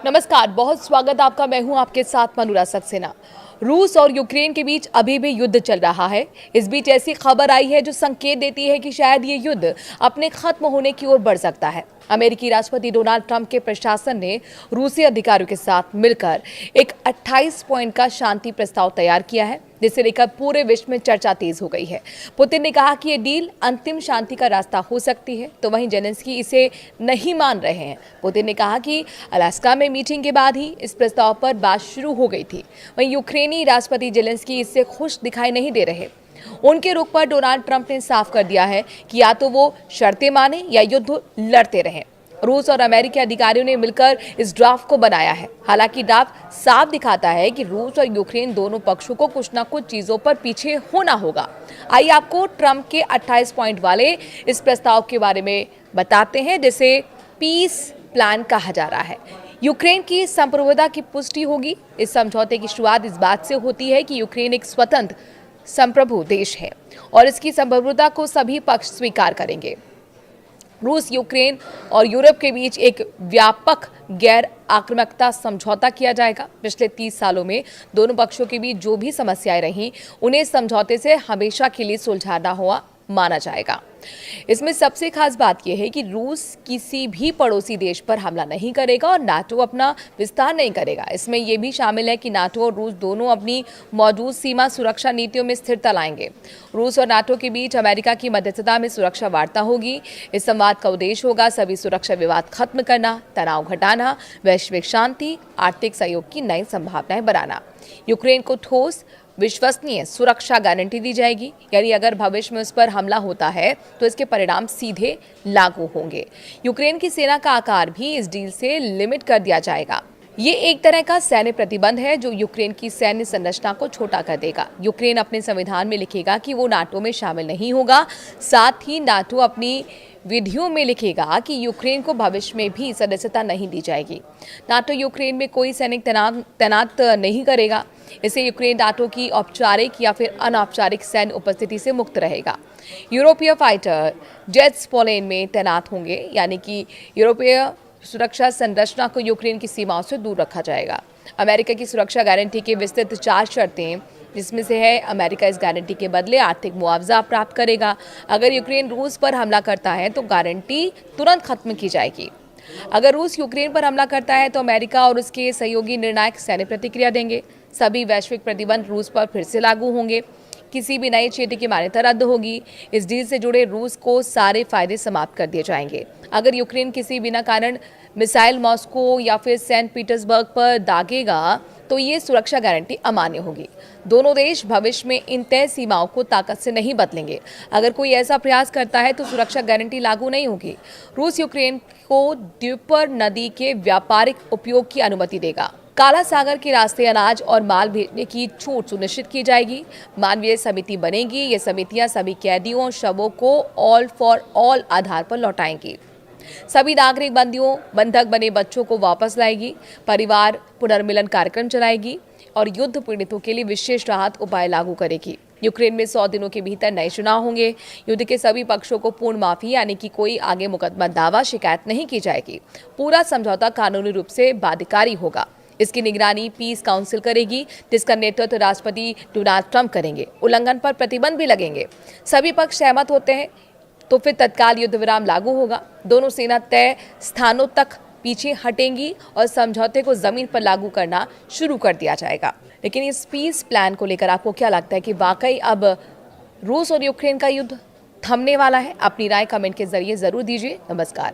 नमस्कार, बहुत स्वागत आपका। मैं हूं आपके साथ मनुरा सक्सेना। रूस और यूक्रेन के बीच अभी भी युद्ध चल रहा है। इस बीच ऐसी खबर आई है जो संकेत देती है कि शायद ये युद्ध अपने खत्म होने की ओर बढ़ सकता है। अमेरिकी राष्ट्रपति डोनाल्ड ट्रंप के प्रशासन ने रूसी अधिकारियों के साथ मिलकर एक 28 पॉइंट का शांति प्रस्ताव तैयार किया है, जिसे लेकर पूरे विश्व में चर्चा तेज हो गई है। पुतिन ने कहा कि ये डील अंतिम शांति का रास्ता हो सकती है, तो वहीं जेलेंस्की इसे नहीं मान रहे हैं। पुतिन ने कहा कि अलास्का में मीटिंग के बाद ही इस प्रस्ताव पर बात शुरू हो गई थी। वहीं यूक्रेनी राष्ट्रपति जेलेंस्की इससे खुश दिखाई नहीं दे रहे। उनके रुख पर डोनाल्ड ट्रंप ने साफ कर दिया है कि या तो वो शर्तें माने या युद्ध लड़ते रहें। रूस और अमेरिकी अधिकारियों ने मिलकर इस ड्राफ्ट को बनाया है। हालांकि ड्राफ्ट साफ दिखाता है कि रूस और यूक्रेन दोनों पक्षों को कुछ न कुछ चीजों पर पीछे होना होगा। आइए आपको ट्रंप के 28 पॉइंट वाले इस प्रस्ताव के बारे में बताते हैं, जिसे पीस प्लान कहा जा रहा है। यूक्रेन की संप्रभुता की पुष्टि होगी। इस समझौते की शुरुआत इस बात से होती है कि यूक्रेन एक स्वतंत्र संप्रभु देश है और इसकी संप्रभुता को सभी पक्ष स्वीकार करेंगे। रूस, यूक्रेन और यूरोप के बीच एक व्यापक गैर आक्रामकता समझौता किया जाएगा। पिछले 30 सालों में दोनों पक्षों के बीच जो भी समस्याएं रहीं, उन्हें समझौते से हमेशा के लिए सुलझाना हुआ माना जाएगा। इसमें सबसे खास बात यह है कि रूस किसी भी पड़ोसी देश पर हमला नहीं करेगा और नाटो अपना विस्तार नहीं करेगा। इसमें यह भी शामिल है कि नाटो और रूस दोनों अपनी मौजूद सीमा सुरक्षा नीतियों में स्थिरता लाएंगे। रूस और नाटो के बीच अमेरिका की मध्यस्थता में सुरक्षा वार्ता होगी। इस संवाद का उद्देश्य होगा सभी सुरक्षा विवाद खत्म करना, तनाव घटाना, वैश्विक शांति, आर्थिक सहयोग की नई संभावनाएं बनाना। यूक्रेन को ठोस विश्वसनीय सुरक्षा गारंटी दी जाएगी, यानी अगर भविष्य में उस पर हमला होता है तो इसके परिणाम सीधे लागू होंगे। यूक्रेन की सेना का आकार भी इस डील से लिमिट कर दिया जाएगा। ये एक तरह का सैन्य प्रतिबंध है जो यूक्रेन की सैन्य संरचना को छोटा कर देगा। यूक्रेन अपने संविधान में लिखेगा कि वो नाटो में शामिल नहीं होगा। साथ ही नाटो अपनी विधियों में लिखेगा कि यूक्रेन को भविष्य में भी सदस्यता नहीं दी जाएगी। नाटो यूक्रेन में कोई सैनिक तैनात नहीं करेगा। इससे यूक्रेन नाटो की औपचारिक या फिर अनौपचारिक सैन्य उपस्थिति से मुक्त रहेगा। यूरोपीय फाइटर जेट्स पोलैंड में तैनात होंगे, यानी कि यूरोपीय सुरक्षा संरचना को यूक्रेन की सीमाओं से दूर रखा जाएगा। अमेरिका की सुरक्षा गारंटी की विस्तृत 4 शर्तें, जिसमें से है अमेरिका इस गारंटी के बदले आर्थिक मुआवजा प्राप्त करेगा। अगर यूक्रेन रूस पर हमला करता है तो गारंटी तुरंत खत्म की जाएगी। अगर रूस यूक्रेन पर हमला करता है तो अमेरिका और उसके सहयोगी निर्णायक सैन्य प्रतिक्रिया देंगे। सभी वैश्विक प्रतिबंध रूस पर फिर से लागू होंगे। किसी भी नए क्षेत्र की मान्यता रद्द होगी। इस डील से जुड़े रूस को सारे फायदे समाप्त कर दिए जाएंगे। अगर यूक्रेन किसी बिना कारण मिसाइल मॉस्को या फिर सेंट पीटर्सबर्ग पर दागेगा तो ये सुरक्षा गारंटी अमान्य होगी। दोनों देश भविष्य में इन तय सीमाओं को ताकत से नहीं बदलेंगे। अगर कोई ऐसा प्रयास करता है तो सुरक्षा गारंटी लागू नहीं होगी। रूस यूक्रेन को द्नीपर नदी के व्यापारिक उपयोग की अनुमति देगा। काला सागर के रास्ते अनाज और माल भेजने की छूट सुनिश्चित की जाएगी। मानवीय समिति बनेगी। ये समितियां सभी कैदियों और शवों को ऑल फॉर ऑल आधार पर लौटाएंगी। सभी नागरिक बंधक बने बच्चों को वापस लाएगी। परिवार पुनर्मिलन कार्यक्रम चलाएगी और युद्ध पीड़ितों के लिए विशेष राहत उपाय लागू करेगी। यूक्रेन में 100 दिनों के भीतर नए चुनाव होंगे। युद्ध के सभी पक्षों को पूर्ण माफी, यानी कि कोई आगे मुकदमा दावा शिकायत नहीं की जाएगी। पूरा समझौता कानूनी रूप से बाध्यकारी होगा। इसकी निगरानी पीस काउंसिल करेगी, जिसका नेतृत्व राष्ट्रपति डोनाल्ड ट्रंप करेंगे। उल्लंघन पर प्रतिबंध भी लगेंगे। सभी पक्ष सहमत होते हैं तो फिर तत्काल युद्ध विराम लागू होगा। दोनों सेना तय स्थानों तक पीछे हटेंगी और समझौते को जमीन पर लागू करना शुरू कर दिया जाएगा। लेकिन इस पीस प्लान को लेकर आपको क्या लगता है कि वाकई अब रूस और यूक्रेन का युद्ध थमने वाला है? अपनी राय कमेंट के जरिए जरूर दीजिए। नमस्कार।